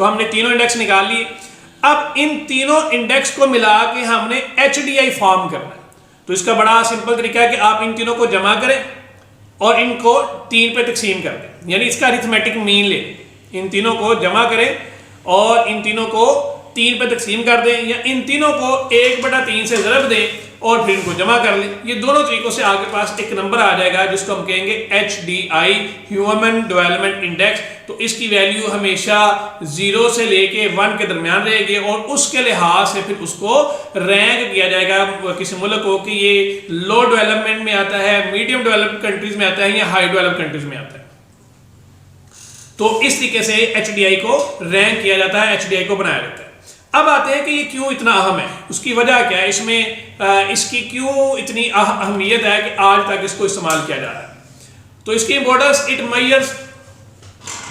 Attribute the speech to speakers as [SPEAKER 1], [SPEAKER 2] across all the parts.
[SPEAKER 1] तो हमने तीनों इंडेक्स निकाल लिए। अब इन तीनों इंडेक्स को मिला के हमने HDI फॉर्म करना है। तो इसका बड़ा सिंपल तरीका है कि आप इन तीनों को जमा करें और इनको 3 पे तकसीम कर दें, यानी इसका अरिथमेटिक मीन ले। इन तीनों को जमा करें और इन तीनों को 3 पे तकसीम कर दें, या इन तीनों को 1/3 से ज़रब दें और फिर इनको जमा कर लें। ये दोनों तरीकों से आपके पास एक नंबर आ जाएगा जिसको हम कहेंगे HDI, ह्यूमन डेवलपमेंट इंडेक्स। तो इसकी वैल्यू हमेशा 0 से लेके 1 के दरमियान रहेगी और उसके लिहाज से फिर उसको रैंक किया जाएगा किसी मुल्क को कि ये लो डेवलपमेंट में आता है, मीडियम डेवलप्ड कंट्रीज में आता है या हाई डेवलप्ड कंट्रीज में आता है। तो इस तरीके से HDI को रैंक किया जाता है, HDI को बनाया जाता है। अब आते हैं कि ये क्यों इतना अहम है, उसकी वजह क्या है, इसमें इसकी क्यों इतनी अहमियत है कि आज तक इसको इस्तेमाल किया जा रहा है। तो इसकी importance, it measures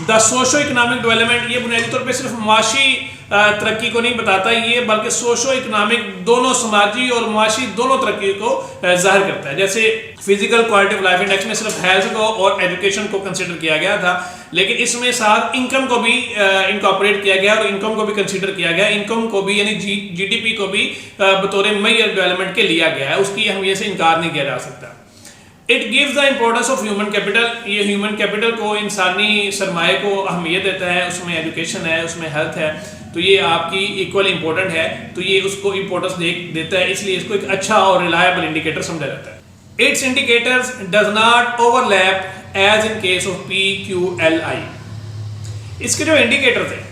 [SPEAKER 1] the socio economic development. ये बुनियादी तौर पे सिर्फ माशी तरक्की को नहीं बताता ये, बल्कि सोशो इकोनॉमिक दोनों समाजी और माशी दोनों तरक्की को जाहिर करता है। जैसे physical quality of life index में सिर्फ हेल्थ को और एजुकेशन को कंसिडर किया गया था, लेकिन इसमें साथ इनकम को भी इनकॉर्पोरेट किया गया और इनकम को भी कंसिडर किया गया। इनकम को भी यानी GDP को भी बतौर मेजर डेवलपमेंट के लिया गया है, उसकी अहमियत से इनकार नहीं किया जा सकता। It gives the importance of human capital. ये ह्यूमन कैपिटल को, इंसानी सरमाए को अहमियत देता है, उसमें एजुकेशन है, उसमें हेल्थ है, तो ये आपकी इक्वल इंपॉर्टेंट है, तो ये उसको इंपॉर्टेंस देता है, इसलिए इसको एक अच्छा और रिलायबल इंडिकेटर समझा जाता है। Its indicators does not overlap as in case of PQLI। इसके जो इंडिकेटर्स हैं,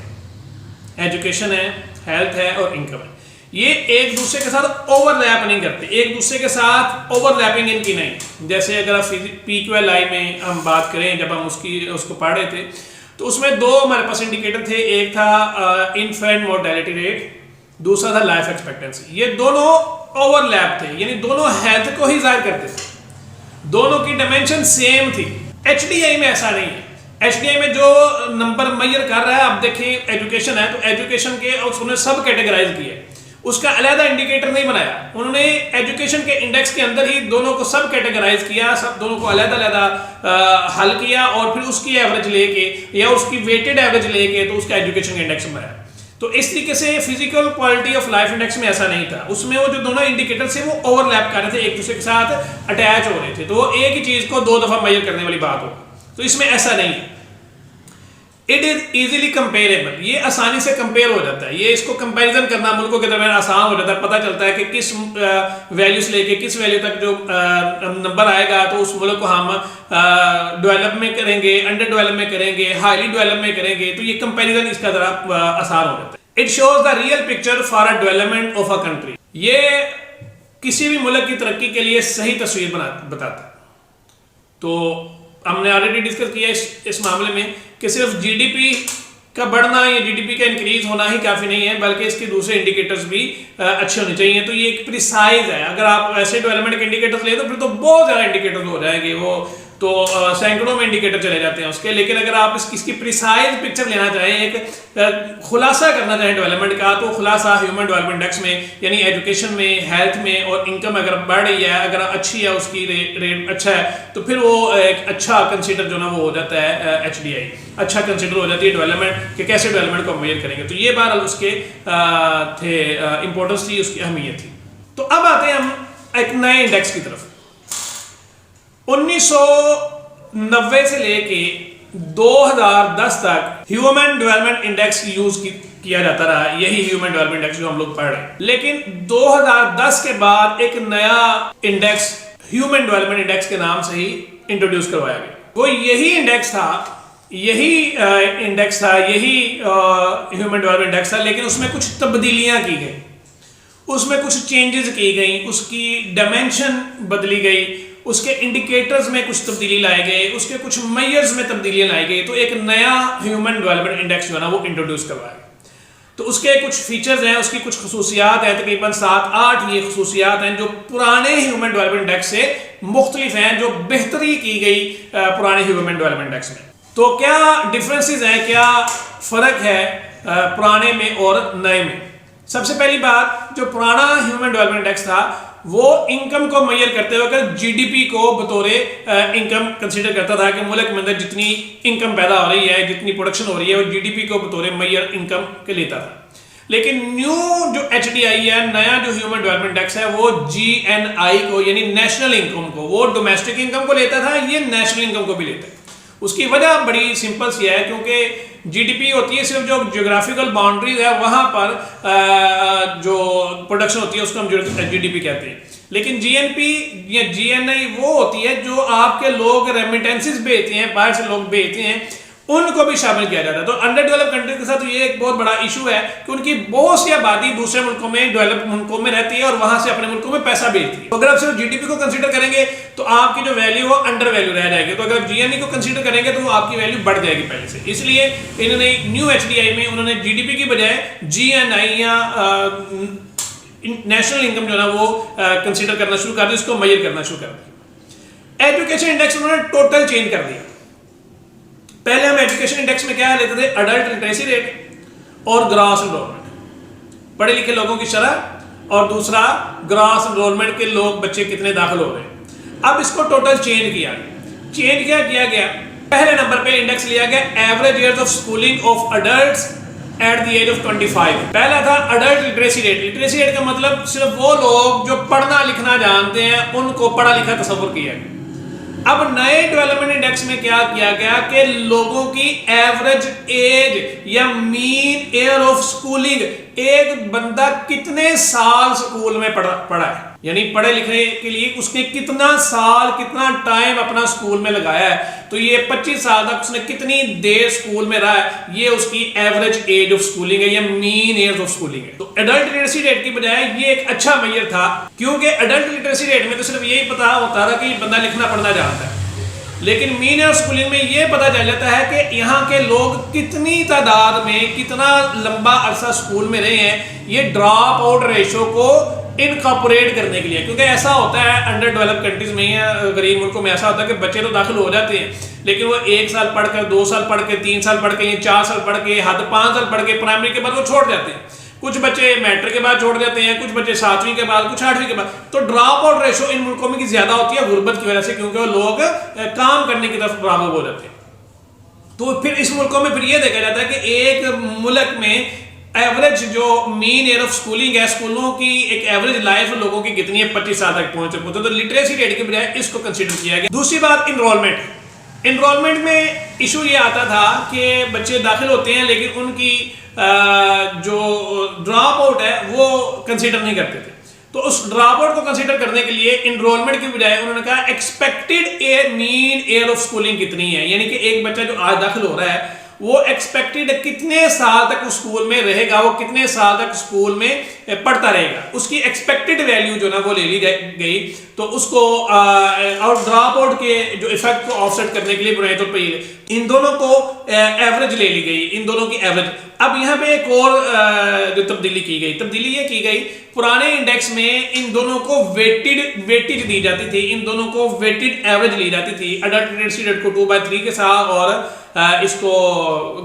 [SPEAKER 1] एजुकेशन है, हेल्थ है और इनकम है, ये एक दूसरे के साथ ओवरलैप नहीं करते, एक दूसरे के साथ ओवरलैपिंग इनकी नहीं। जैसे अगर आप PQLI में हम बात करें, जब हम उसको पढ़ रहे थे तो उसमें दो हमारे पास इंडिकेटर थे, एक था इन्फेंट मोर्टेलिटी रेट, दूसरा था लाइफ एक्सपेक्टेंसी। ये दोनों ओवरलैप थे, यानी दोनों हेल्थ को ही जाहिर करते थे, दोनों की डायमेंशन सेम थी। HDI में ऐसा नहीं है। HDI में जो नंबर मेजर कर रहा है, अब देखिए एजुकेशन है तो एजुकेशन के उन्होंने सब कैटेगराइज किए, उसका अलहदा इंडिकेटर नहीं बनाया, उन्होंने एजुकेशन के इंडेक्स के अंदर ही दोनों को सब कैटेगराइज किया, सब दोनों को अलहदा हल किया और फिर उसकी एवरेज लेके या उसकी वेटेड एवरेज लेके तो उसका एजुकेशन का इंडेक्स बनाया। तो इस तरीके से physical quality of life index में ऐसा नहीं था, उसमें वो जो दोनों इंडिकेटर थे वो ओवरलैप कर रहे थे, एक दूसरे के साथ अटैच हो रहे थे, तो वो एक ही चीज को 2 दफा मेजर करने वाली बात हो, तो इसमें ऐसा नहीं है। इट इज इजीली कंपेरेबल, ये आसानी से कंपेयर हो जाता है, ये इसको कंपैरिजन करना मुल्कों के दरमियान आसान हो जाता है, पता चलता है कि किस वैल्यू से लेके किस वैल्यू तक जो नंबर आएगा तो उस मुल्क को हम डेवलप में करेंगे, अंडर डेवलप में करेंगे, हाईली डेवलप में करेंगे, तो ये कंपैरिजन इसका जरा आसान हो जाता है। It shows the real picture for a development of a country, ये किसी भी मुल्क की तरक्की के लिए सही तस्वीर बताता है। तो हमने ऑलरेडी डिस्कस किया इस मामले में कि सिर्फ GDP का बढ़ना या GDP का इंक्रीज होना ही काफ़ी नहीं है, बल्कि इसके दूसरे इंडिकेटर्स भी अच्छे होने चाहिए। तो ये एक प्रिसाइज है, अगर आप ऐसे डेवलपमेंट के इंडिकेटर्स ले तो फिर तो बहुत ज़्यादा इंडिकेटर्स हो जाएंगे, वो तो सैकड़ों में इंडिकेटर चले जाते हैं उसके। लेकिन अगर आप इसकी प्रिसाइज पिक्चर लेना चाहें, एक खुलासा करना चाहें डेवलपमेंट का, तो खुलासा ह्यूमन डेवलपमेंट इंडेक्स में, यानी एजुकेशन में, हेल्थ में और इनकम अगर बढ़ रही है, अगर अच्छी है, उसकी रेट अच्छा है, तो फिर वो एक अच्छा कंसिडर जो ना वो हो जाता है HDI, अच्छा कंसिडर हो जाती है डेवलपमेंट कि कैसे डेवलपमेंट को मेजर करेंगे। तो ये बहरहाल उसके थे इंपॉर्टेंस थी, उसकी अहमियत थी। तो अब आते हैं हम एक नए इंडेक्स की तरफ। 1990 से लेके 2010 तक ह्यूमन डेवलपमेंट इंडेक्स यूज किया जाता रहा, यही ह्यूमन डेवलपमेंट इंडेक्स जो हम लोग पढ़ रहे हैं। लेकिन 2010 के बाद एक नया इंडेक्स ह्यूमन डेवलपमेंट इंडेक्स के नाम से ही इंट्रोड्यूस करवाया गया। वो यही इंडेक्स था, यही ह्यूमन डेवलपमेंट इंडेक्स था, लेकिन उसमें कुछ तब्दीलियां की गई, उसमें कुछ चेंजेस की गई, उसकी डायमेंशन बदली गई, उसके इंडिकेटर्स में कुछ तब्दीली लाए गए, उसके कुछ मेजर्स में तब्दीलियां लाई गई। तो एक नया ह्यूमन डेवलपमेंट इंडेक्स जो है ना वो इंट्रोड्यूस करवाया गया। तो उसके कुछ फीचर्स हैं, उसकी कुछ खसूसियात हैं, तकरीबन 7-8 ये खसूसियात हैं जो पुराने ह्यूमन डेवलपमेंट इंडेक्स से मुख्तलिफ हैं, जो बेहतरी की गई पुराने ह्यूमन डेवलपमेंट इंडेक्स में। तो क्या डिफरेंसेस हैं, क्या फ़र्क है पुराने में और नए में? सबसे पहली बात, जो पुराना ह्यूमन डेवलपमेंट इंडेक्स था वो इनकम को मेजर करते हुए जीडीपी को बतौर इनकम कंसीडर करता था कि मुल्क में अंदर जितनी इनकम पैदा हो रही है, जितनी प्रोडक्शन हो रही है, वो जीडीपी को बतौर मेजर इनकम के लेता था। लेकिन न्यू जो HDI है, नया जो ह्यूमन डेवलपमेंट इंडेक्स है, वो GNI को यानी नेशनल इनकम को, वो डोमेस्टिक इनकम को लेता था, ये नेशनल इनकम को भी लेता है। उसकी वजह बड़ी सिंपल सी है, क्योंकि जीडीपी होती है सिर्फ जो ज्योग्राफिकल बाउंड्रीज है वहां पर जो प्रोडक्शन होती है उसको हम जीडीपी कहते हैं। लेकिन जीएनपी या GNI वो होती है जो आपके लोग रेमिटेंसेस भेजते हैं, बाहर से लोग भेजते हैं, उनको भी शामिल किया जाता है। तो अंडर डेवलप कंट्री के साथ ये एक बहुत बड़ा इशू है कि उनकी बहुत सी आबादी दूसरे मुल्कों में, डेवलप मुल्कों में रहती है और वहां से अपने मुल्कों में पैसा भेजती है। तो अगर आप सिर्फ जीडीपी को कंसीडर करेंगे तो आपकी जो वैल्यू वो अंडर वैल्यू रह जाएगी। तो अगर GNI को कंसीडर करेंगे तो आपकी वैल्यू बढ़ जाएगी पहले से। इसलिए इन्होंने न्यू HDI में उन्होंने जीडीपी की बजाय GNI या नेशनल इनकम जो है ना वो कंसीडर करना शुरू कर दिया, उसको मेजर करना शुरू कर दिया। एजुकेशन इंडेक्स उन्होंने टोटल चेंज कर दिया। पहले हम एजुकेशन इंडेक्स में क्या लेते थे, अडल्ट लिटरेसी रेट और ग्रॉस एनरोलमेंट, पढ़े लिखे लोगों की शरह, और दूसरा ग्रॉस एनरोलमेंट के लोग, बच्चे कितने दाखिल हो रहे। अब इसको टोटल चेंज किया गया। पहले नंबर पे इंडेक्स लिया गया average years of schooling of adults at the age of 25। पहला था adult literacy rate. Literacy rate का मतलब सिर्फ वो लोग जो पढ़ना लिखना जानते हैं उनको पढ़ा लिखा तस्वुर किया गया। अब नए डेवलपमेंट इंडेक्स में क्या किया गया कि लोगों की एवरेज एज या मीन ईयर ऑफ स्कूलिंग, एक बंदा कितने साल स्कूल में पढ़ा है, यानी पढ़े लिखने के लिए उसने कितना साल, कितना टाइम अपना स्कूल में लगाया है, तो ये 25 साल तक उसने कितनी देर स्कूल में रहा है, ये उसकी एवरेज एज ऑफ स्कूलिंग है या मीन एज ऑफ स्कूलिंग है। तो एडल्ट लिटरेसी रेट की बजाय ये एक अच्छा मेजर था, क्योंकि एडल्ट लिटरेसी रेट में तो सिर्फ यही पता होता था कि बंदा लिखना पढ़ना जानता है, लेकिन मीन एज ऑफ स्कूलिंग में ये पता चल जाता है कि यहाँ के लोग कितनी तादाद में कितना लंबा अरसा स्कूल में रहे हैं। ये ड्रॉप आउट रेशो को इनकॉर्पोरेट करने के लिए, क्योंकि ऐसा होता है अंडर डेवलप कंट्रीज में या गरीब मुल्कों में ऐसा होता है कि बच्चे तो दाखिल हो जाते हैं, लेकिन वो 1 साल पढ़कर, 2 साल पढ़ के, 3 साल पढ़ के, 4 साल पढ़ के, हद 5 साल पढ़ के प्राइमरी के बाद वो छोड़ जाते हैं। कुछ बच्चे मैट्रिक के बाद छोड़ जाते हैं, कुछ बच्चे 7वीं के बाद, कुछ 8वीं के बाद। तो ड्रॉप आउट रेशो इन मुल्कों में की ज्यादा होती है गुर्बत की वजह से, क्योंकि वो लोग काम करने की तरफ राग़िब हो जाते हैं। तो फिर इस मुल्कों में फिर ये देखा जाता है कि एक मुल्क में एवरेज जो मीन ईयर ऑफ स्कूलिंग है, स्कूलों की एक एवरेज लाइफ लोगों की कितनी है, 25 साल तक पहुंचे। तो लिटरेसी रेट के बजाय इसको कंसीडर किया गया। दूसरी बात इनरोलमेंट में इशू ये आता था कि बच्चे दाखिल होते हैं लेकिन उनकी जो ड्रॉप आउट है वो कंसीडर नहीं करते थे। तो उस ड्रॉप आउट को कंसीडर करने के लिए इनरोलमेंट की बजाय उन्होंने कहा expected mean year of schooling कितनी है, यानी कि एक बच्चा जो आज दाखिल हो रहा है वो एक्सपेक्टेड कितने साल तक उस स्कूल में रहेगा, वो कितने साल तक स्कूल में पढ़ता रहेगा, उसकी एक्सपेक्टेड वैल्यू जो ना वो ले ली गई। तो उसको और ड्रॉप आउट के जो इफेक्ट को ऑफसेट करने के लिए बुनियादी तौर पर इन दोनों को एवरेज ले ली गई, इन दोनों की एवरेज। अब यहाँ पे एक और जो तब्दीली ये की गई, पुराने इंडेक्स में इन दोनों को वेटेज दी जाती थी, इन दोनों को वेटेड एवरेज ली जाती थी। अडल्ट लिटरेसी रेट को 2/3 के साथ और इसको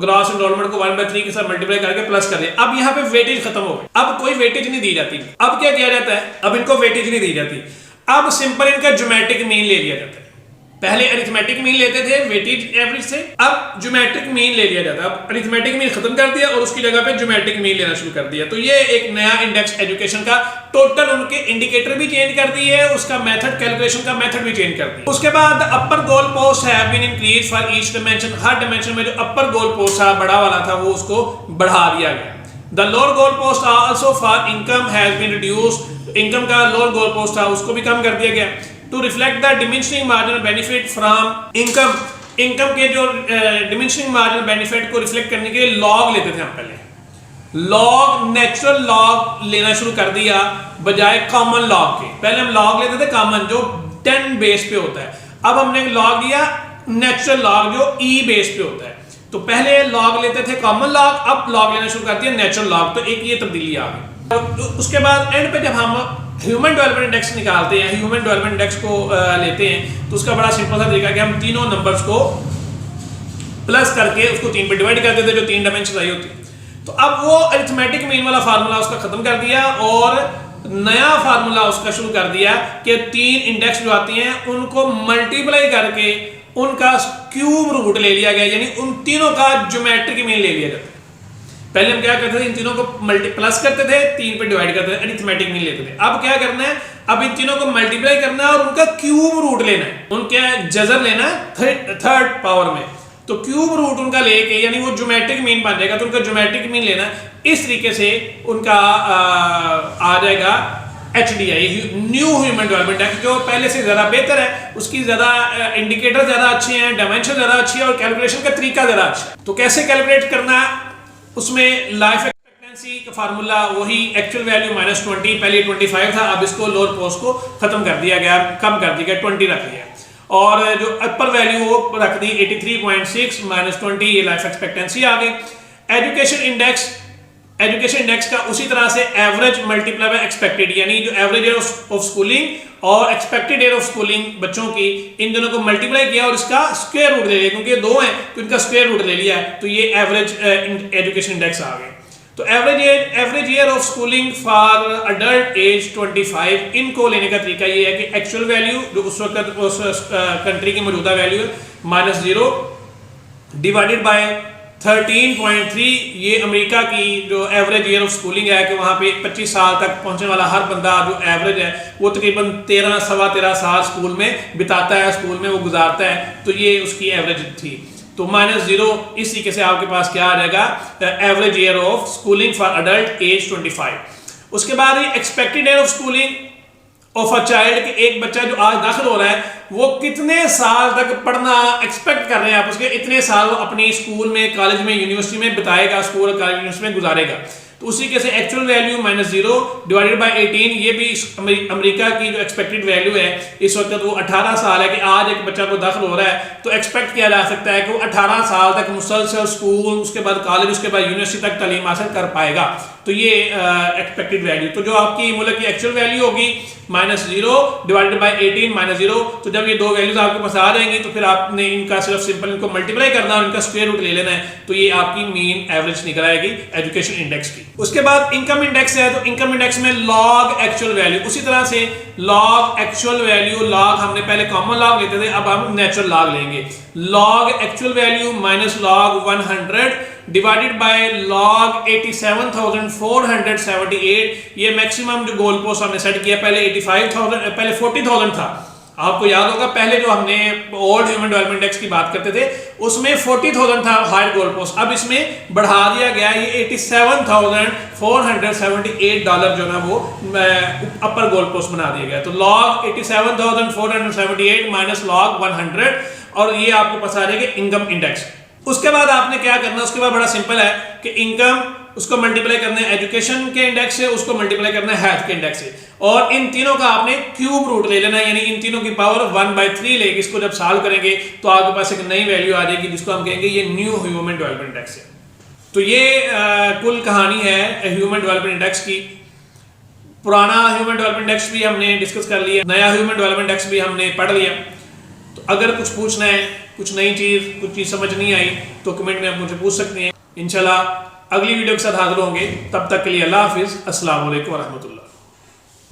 [SPEAKER 1] ग्रॉस एनरोलमेंट को 1/3 के साथ मल्टीप्लाई करके प्लस कर दिया। अब यहाँ पे वेटेज खत्म हो गई, अब कोई वेटेज नहीं दी जाती। अब क्या किया जाता है, अब इनको वेटेज नहीं दी जाती, अब सिंपल इनका ज्योमेट्रिक मीन ले लिया जाता है। पहले अरिथमेटिक मीन लेते थे वेटेज एवरेज से, अब ज्योमेट्रिक मीन ले लिया जाता है। अब अरिथमेटिक मीन खत्म कर दिया और उसकी जगह पे ज्योमेट्रिक मीन लेना शुरू कर दिया। तो ये एक नया इंडेक्स एजुकेशन का टोटल उनके इंडिकेटर भी चेंज कर दिए, उसका मेथड, कैलकुलेशन का मेथड भी चेंज कर दिया। उसके बाद upper goal post have been increase for each dimension, हर डायमेंशन में जो अपर गोल पोस्ट था बड़ा वाला था वो उसको बढ़ा दिया गया। The lower goal post also for income has been reduced, income का लोअर गोल पोस्ट था उसको भी कम कर दिया गया। To reflect the diminishing marginal benefit from income के जो डिमिनिशिंग मार्जिनल बेनिफिट को रिफ्लेक्ट करने के लिए लॉग लेते थे हम पहले, लॉग नेचुरल लॉग लेना शुरू कर दिया बजाय कॉमन लॉग के। पहले हम लॉग लेते थे कॉमन जो 10 बेस पे होता है, अब हमने लॉग लिया नेचुरल लॉग जो ई बेस पे होता है। तो पहले लॉग लेते थे कॉमन लॉग, अब लॉग लेना शुरू कर दिया नेचुरल लॉग। तो एक ये तब्दीली आ गई। उसके बाद एंड पे जब हम ह्यूमन डेवलपमेंट इंडेक्स निकालते हैं, ह्यूमन डेवलपमेंट इंडेक्स को लेते हैं, तो उसका बड़ा सिंपल सा तरीका है कि हम तीनों नंबर्स को प्लस करके उसको 3 पे डिवाइड कर देते जो 3 डायमेंशन आई होती। तो अब वो अरिथमेटिक मीन वाला फार्मूला उसका खत्म कर दिया और नया फार्मूला उसका शुरू कर दिया कि 3 इंडेक्स जो आती हैं उनको मल्टीप्लाई करके उनका क्यूब रूट ले लिया गया, यानी उन तीनों का ज्योमेट्रिक मीन ले लिया जाता है। पहले हम क्या करते थे, इन तीनों को प्लस करते थे, 3 पे डिवाइड करते थे, अरिथमेटिक मीन लेते थे। अब क्या करना है, अब इन तीनों को मल्टीप्लाई करना है और उनका क्यूब रूट लेना है, उनके जजर लेना है थर्ड पावर में। तो क्यूब रूट उनका लेके यानी वो ज्योमेट्रिक मीन बन जाएगा, तो उनका ज्योमेट्रिक मीन लेना, इस तरीके से उनका आ जाएगा HDI, new human development index, जो पहले से ज़्यादा बेहतर है, उसकी ज़्यादा इंडिकेटर ज़्यादा अच्छे हैं, डायमेंशन ज़्यादा अच्छी है और कैलकुलेशन का तरीका ज़्यादा अच्छा है। तो कैसे कैलकुलेट करना, उसमें लाइफ एक्सपेक्टेंसी का फार्मूला वही एक्चुअल वैल्यू -20, पहले 25 था, अब इसको लोअर पोस्ट को खत्म कर दिया गया, कम कर दिया गया, 20 रख लिया, और जो अपर वैल्यू वो रख दी 83.6 -20, ये लाइफ एक्सपेक्टेंसी आ गई। एजुकेशन इंडेक्स का उसी तरह से एवरेज मल्टीप्लाई बाय एक्सपेक्टेड, यानी जो एवरेज ईयर ऑफ स्कूलिंग और एक्सपेक्टेड ईयर ऑफ स्कूलिंग बच्चों की, इन दोनों को मल्टीप्लाई किया और इसका स्क्वायर रूट ले लिया, क्योंकि ये दो हैं तो इनका स्क्वायर रूट ले लिया है, तो ये एवरेज एजुकेशन इंडेक्स आ गए। तो average year of schooling for adult age 25, इनको लेने का तरीका ये है कि एक्चुअल वैल्यू जो उस वक्त उस कंट्री की मौजूदा वैल्यू है -0 डिवाइडेड बाय 13.3, ये अमेरिका की जो एवरेज ईयर ऑफ स्कूलिंग है कि वहाँ पे 25 साल तक पहुँचने वाला हर बंदा जो एवरेज है वो तकरीबन 13-13.25 साल स्कूल में बिताता है, स्कूल में वो गुजारता है, तो ये उसकी एवरेज थी। तो -0, इस तरीके से आपके पास क्या आ जाएगा, average year of schooling for adult age 25। उसके बाद ये expected year of schooling of a child, कि एक बच्चा जो आज दाखिल हो रहा है वो कितने साल तक पढ़ना एक्सपेक्ट कर रहे हैं आप उसके, इतने साल वो अपनी स्कूल में, कॉलेज में, यूनिवर्सिटी में बिताएगा, स्कूल और कॉलेज यूनिवर्सिटी में गुजारेगा। तो उसी के से एक्चुअल वैल्यू -0 डिवाइडेड बाय 18, ये भी अमेरिका की जो एक्सपेक्टेड वैल्यू है इस वक्त वो 18 साल है, कि आज एक बच्चा को दाखिल हो रहा है तो एक्सपेक्ट किया जा सकता है कि वो 18 साल तक मुसलसल स्कूल, उसके बाद कॉलेज, उसके बाद यूनिवर्सिटी तक तालीम हासिल कर पाएगा। तो ये एक्सपेक्टेड वैल्यू, तो जो आपकी मुल्क की एक्चुअल वैल्यू होगी -0 डिवाइडेड बाय 18 -0, तो जब ये दो वैल्यूज आपके पास आ जाएंगी तो फिर आपने इनका सिर्फ सिंपल इनको मल्टीप्लाई करना और इनका स्क्वायर रूट ले लेना है, तो ये आपकी मीन एवरेज निकल आएगी एजुकेशन इंडेक्स की। उसके बाद इनकम इंडेक्स है, तो इनकम इंडेक्स में लॉग एक्चुअल वैल्यू, उसी तरह से लॉग एक्चुअल वैल्यू, लॉग हमने पहले कॉमन लॉग लेते थे, अब हम नेचुरल लॉग लेंगे। Log actual value minus log 100 divided by log 87,478, ये मैक्सिमम जो गोल पोस्ट हमने सेट किया, पहले 85,000, पहले 40,000 था। आपको याद होगा पहले जो हमने ओल्ड ह्यूमन डेवलपमेंट इंडेक्स की बात करते थे उसमें 40,000 था हायर गोल पोस्ट, अब इसमें बढ़ा दिया गया, ये 87,478 डॉलर जो ना वो अपर गोल पोस्ट बना दिया गया। तो लॉग 87,478 माइनस लॉग 100, और ये आपको पास आ जाएगा इनकम इंडेक्स। उसके बाद आपने क्या करना, उसके बाद बड़ा सिंपल है कि इनकम उसको मल्टीप्लाई करना है एजुकेशन के इंडेक्स से, उसको मल्टीप्लाई करना है हेल्थ के इंडेक्स से, और इन तीनों का आपने क्यूब रूट ले लेना है, यानी इन तीनों की पावर 1/3 लेगी। इसको जब सॉल्व करेंगे तो आपके पास एक नई वैल्यू आ जाएगी जिसको हम कहेंगे ये न्यू ह्यूमन डेवलपमेंट इंडेक्स है। तो ये कुल कहानी है ह्यूमन डेवलपमेंट इंडेक्स की। पुराना ह्यूमन डेवलपमेंट इंडेक्स भी हमने डिस्कस कर लिया, नया ह्यूमन डेवलपमेंट इंडेक्स भी हमने पढ़ लिया। तो अगर कुछ पूछना है, कुछ नई चीज़, कुछ चीज़ समझ नहीं आई तो कमेंट में आप मुझे पूछ सकते हैं। इंशाल्लाह अगली वीडियो के साथ हाजिर होंगे, तब तक के लिए अल्लाह हाफिज़, अस्सलाम वालेकुम व रहमतुल्लाह।